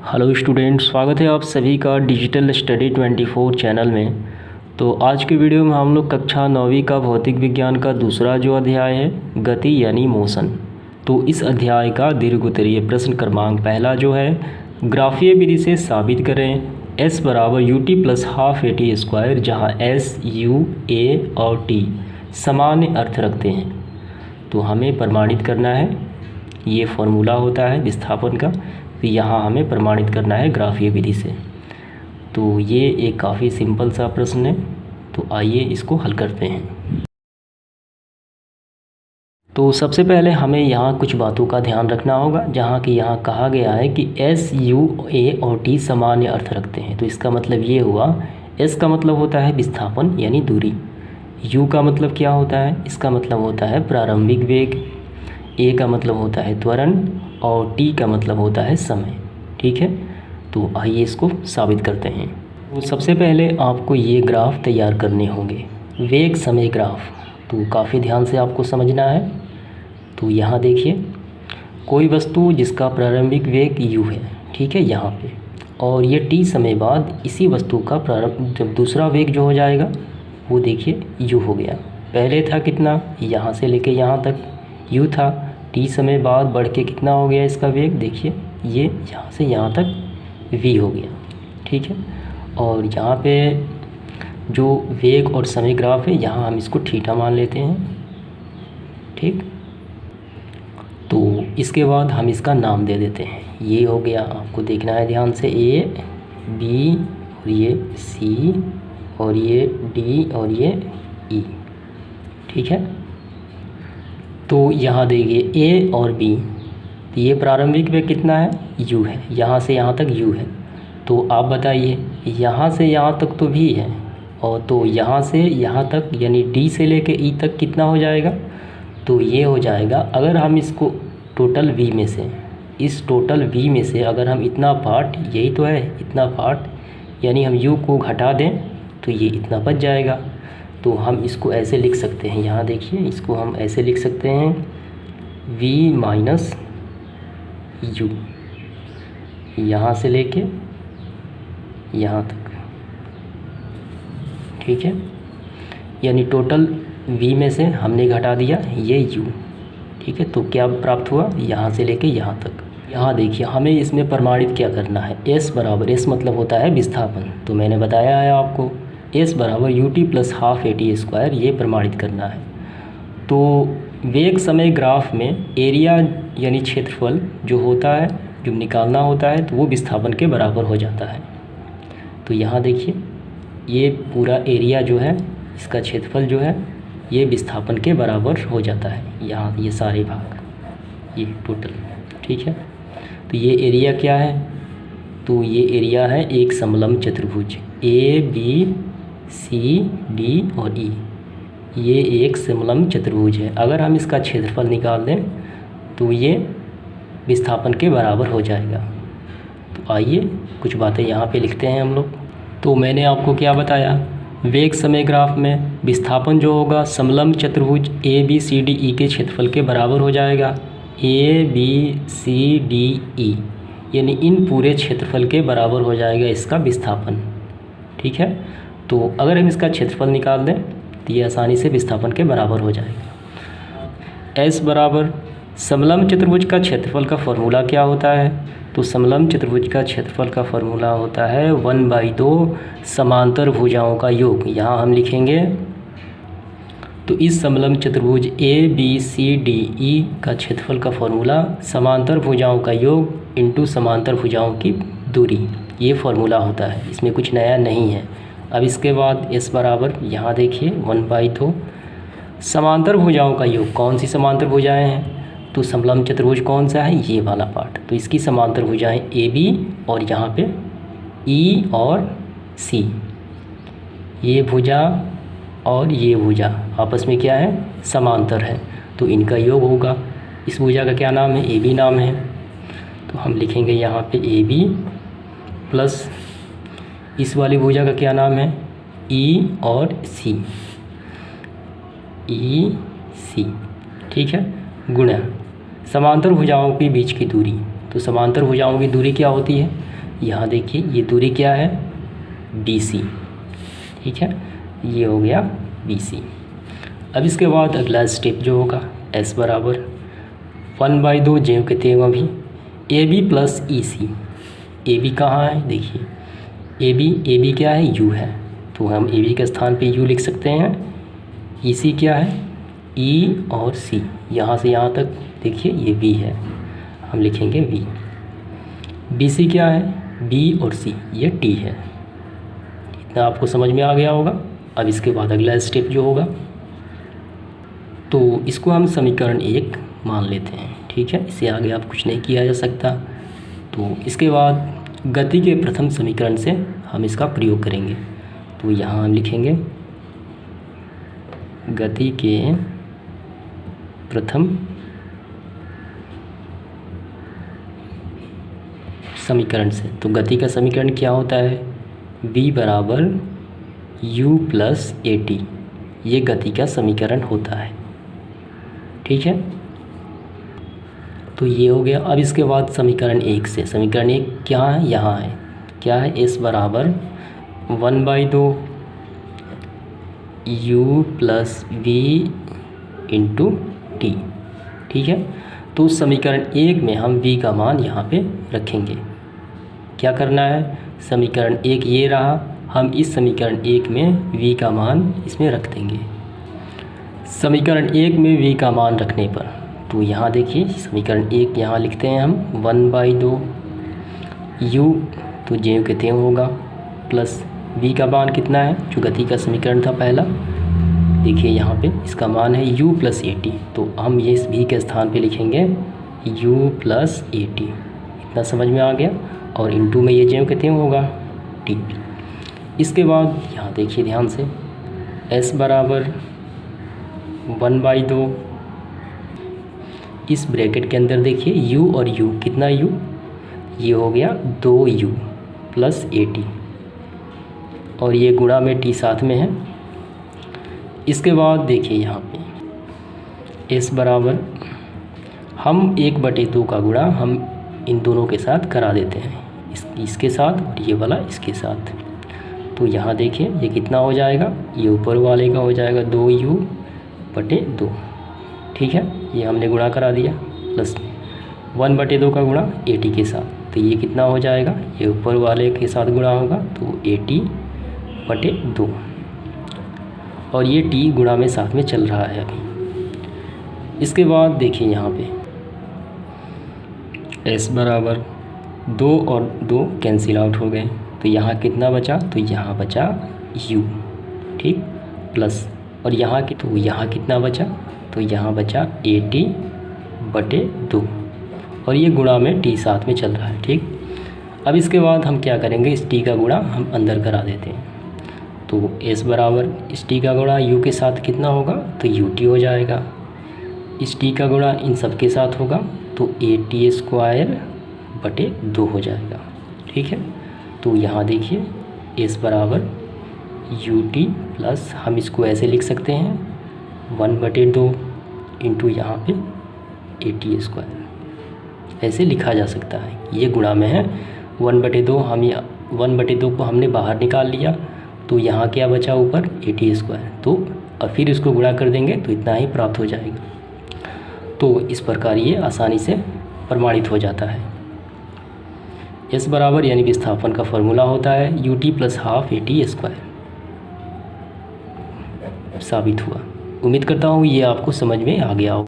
Hello student, स्वागत है आप सभी का डिजिटल स्टडी 24 चैनल में। तो आज के वीडियो में हम लोग कक्षा 9वीं का भौतिक विज्ञान का दूसरा जो अध्याय है गति यानी मोशन, तो इस अध्याय का दीर्घोत्तरीय प्रश्न क्रमांक पहला जो है, ग्राफीय विधि से साबित करें S बराबर ut plus half A T square, जहाँ S, U, A और T सामान्य अर्थ रखते हैं। तो हमें प्रमाणित करना है, ये फॉर्मूला होता है विस्थापन का, तो यहाँ हमें प्रमाणित करना है ग्राफीय विधि से। तो ये एक काफ़ी सिंपल सा प्रश्न है, तो आइए इसको हल करते हैं। तो सबसे पहले हमें यहाँ कुछ बातों का ध्यान रखना होगा, जहाँ कि यहाँ कहा गया है कि S, U, A और T सामान्य अर्थ रखते हैं। तो इसका मतलब ये हुआ, S का मतलब होता है विस्थापन यानी दूरी, U का मतलब क्या होता है, इसका मतलब होता है प्रारंभिक वेग, A का मतलब होता है त्वरण और T का मतलब होता है समय। ठीक है, तो आइए इसको साबित करते हैं। तो सबसे पहले आपको ये ग्राफ तैयार करने होंगे, वेग समय ग्राफ। तो काफ़ी ध्यान से आपको समझना है। तो यहाँ देखिए, कोई वस्तु जिसका प्रारंभिक वेग u है, ठीक है, यहाँ पे, और ये t समय बाद इसी वस्तु का जब दूसरा वेग जो हो जाएगा वो देखिए u हो गया। पहले था कितना, यहाँ से लेके यहाँ तक u था, t समय बाद बढ़ के कितना हो गया इसका वेग, देखिए ये यहाँ से यहाँ तक v हो गया। ठीक है, और यहाँ पे जो वेग और समय ग्राफ है, यहाँ हम इसको थीटा मान लेते हैं। ठीक, तो इसके बाद हम इसका नाम दे देते हैं। ये हो गया, आपको देखना है ध्यान से, A, B और ये C और ये D और ये E। ठीक है, तो यहाँ देखिए A और B, तो ये प्रारंभिक वेग कितना है, u है, यहाँ से यहाँ तक u है। तो आप बताइए, यहाँ से यहाँ तक तो v है, और तो यहाँ से यहाँ तक यानी d से लेके e तक कितना हो जाएगा, तो ये हो जाएगा, अगर हम इसको टोटल v में से, इस टोटल v में से अगर हम इतना पार्ट, यही तो है इतना पार्ट, यानी हम u को घटा दें तो ये इतना बच जाएगा। तो हम इसको ऐसे लिख सकते हैं, यहाँ देखिए, इसको हम ऐसे लिख सकते हैं, v माइनस u, यहाँ से लेके यहाँ तक। ठीक है, यानी टोटल v में से हमने घटा दिया ये u। ठीक है, तो क्या प्राप्त हुआ, यहाँ से लेके यहाँ तक। यहाँ देखिए, हमें इसमें प्रमाणित क्या करना है, S बराबर, S मतलब होता है विस्थापन, तो मैंने बताया है आपको, S बराबर ut plus half A T square, ये प्रमाणित करना है। तो वेग समय ग्राफ में एरिया यानी क्षेत्रफल जो होता है, जो निकालना होता है, तो वो विस्थापन के बराबर हो जाता है। तो यहाँ देखिए, ये पूरा एरिया जो है, इसका क्षेत्रफल जो है, ये विस्थापन के बराबर हो जाता है। यहाँ ये सारे भाग, ये टोटल। ठीक है, तो ये एरिया क्या है, तो ये एरिया है एक समलंब चतुर्भुज A, B, C, D और E। ये एक समलंब चतुर्भुज है। अगर हम इसका क्षेत्रफल निकाल दें तो ये विस्थापन के बराबर हो जाएगा। तो आइए कुछ बातें यहाँ पे लिखते हैं हम लोग। तो मैंने आपको क्या बताया, वेग समय ग्राफ में विस्थापन जो होगा समलंब चतुर्भुज A, B, C, D, E के क्षेत्रफल के बराबर हो जाएगा। A, B, C, D, E यानी इन पूरे क्षेत्रफल के बराबर हो जाएगा इसका विस्थापन। ठीक है, तो अगर हम इसका क्षेत्रफल निकाल दें तो ये आसानी से विस्थापन के बराबर हो जाएगा। S बराबर, समलंब चतुर्भुज का क्षेत्रफल का फॉर्मूला क्या होता है, तो समलंब चतुर्भुज का क्षेत्रफल का फॉर्मूला होता है 1/2 समांतर भुजाओं का योग। यहाँ हम लिखेंगे, तो इस समलंब चतुर्भुज A, B, C, D, E का क्षेत्रफल का फॉर्मूला समांतर भुजाओं का योग इंटू समांतर भुजाओं की दूरी, ये फॉर्मूला होता है, इसमें कुछ नया नहीं है। अब इसके बाद S बराबर, यहाँ देखिए 1/2 समांतर भुजाओं का योग। कौन सी समांतर भुजाएं हैं, तो समलंब चतुर्भुज कौन सा है, ये वाला पार्ट, तो इसकी समांतर भुजाएं AB और यहाँ पे E और C, ये भुजा और ये भुजा आपस में क्या है, समांतर है, तो इनका योग होगा। इस भुजा का क्या नाम है, AB नाम है, तो हम लिखेंगे यहाँ पे AB प्लस इस वाली भुजा का क्या नाम है, E और C, EC। ठीक है, गुणा समांतर भुजाओं के बीच की दूरी, तो समांतर भुजाओं की दूरी क्या होती है, यहाँ देखिए ये दूरी क्या है, BC। ठीक है, ये हो गया BC। अब इसके बाद अगला स्टेप जो होगा S बराबर 1/2 ज्यों के त्यों अभी AB प्लस EC। AB कहाँ है, देखिए AB क्या है, U है, तो हम AB के स्थान पे U लिख सकते हैं। EC क्या है, E और C, यहाँ से यहाँ तक देखिए ये B है, हम लिखेंगे V। BC क्या है, B और C, ये T है। इतना आपको समझ में आ गया होगा। अब इसके बाद अगला स्टेप जो होगा, तो इसको हम समीकरण 1 मान लेते हैं। ठीक है, इससे आगे आप कुछ नहीं किया जा सकता। तो इसके बाद गति के प्रथम समीकरण से हम इसका प्रयोग करेंगे। तो यहाँ हम लिखेंगे गति के प्रथम समीकरण से। तो गति का समीकरण क्या होता है, v बराबर u प्लस AT, ये गति का समीकरण होता है। ठीक है, तो ये हो गया। अब इसके बाद समीकरण 1 से, समीकरण 1 क्या है, यहाँ है, क्या है, S बराबर 1/2 u plus v into T। ठीक है, तो समीकरण 1 में हम v का मान यहाँ पे रखेंगे। क्या करना है, समीकरण 1 ये रहा, हम इस समीकरण 1 में v का मान इसमें रख देंगे। समीकरण 1 में v का मान रखने पर, तो यहाँ देखिए समीकरण 1 यहाँ लिखते हैं हम 1/2 u, तो ज्यों के त्यों होगा, प्लस v का मान कितना है, जो गति का समीकरण था पहला, देखिए यहाँ पे इसका मान है u प्लस AT, तो हम ये इस v के स्थान पे लिखेंगे u प्लस AT। इतना समझ में आ गया। और इंटू में ये ज्यों के त्यों होगा T। इसके बाद यहाँ देखिए ध्यान से, S बराबर 1/2, इस ब्रैकेट के अंदर देखिए u और u, कितना u, ये हो गया 2u प्लस AT, और ये गुणा में T साथ में है। इसके बाद देखिए यहाँ पे S बराबर, हम 1/2 का गुणा हम इन दोनों के साथ करा देते हैं, इसके साथ और ये वाला इसके साथ। तो यहाँ देखिए ये कितना हो जाएगा, ये ऊपर वाले का हो जाएगा 2u/2। ठीक है, ये हमने गुणा करा दिया, प्लस 1/2 का गुणा AT के साथ, तो ये कितना हो जाएगा, ये ऊपर वाले के साथ गुणा होगा, तो AT/2, और ये T गुणा में साथ में चल रहा है अभी। इसके बाद देखिए यहाँ पे S बराबर 2 और 2 कैंसिल आउट हो गए, तो यहाँ कितना बचा, तो यहाँ बचा u। ठीक, प्लस, और यहाँ की, तो यहाँ कितना बचा, तो यहाँ बचा AT/2, और ये गुणा में T साथ में चल रहा है। ठीक, अब इसके बाद हम क्या करेंगे, इस T का गुणा हम अंदर करा देते हैं। तो S बराबर इस T का गुणा u के साथ कितना होगा, तो UT हो जाएगा। इस T का गुणा इन सब के साथ होगा, तो AT²/2 हो जाएगा। ठीक है, तो यहाँ देखिए S बराबर UT प्लस, हम इसको ऐसे लिख सकते हैं 1/2 इंटू यहाँ पे AT², ऐसे लिखा जा सकता है। ये गुणा में है 1/2, हम 1/2 को हमने बाहर निकाल लिया, तो यहाँ क्या बचा ऊपर, AT², तो और फिर इसको गुणा कर देंगे तो इतना ही प्राप्त हो जाएगा। तो इस प्रकार ये आसानी से प्रमाणित हो जाता है। S बराबर यानी विस्थापन का फॉर्मूला होता है UT प्लस हाफ AT²। साबित हुआ। उम्मीद करता हूँ ये आपको समझ में आ गया हो।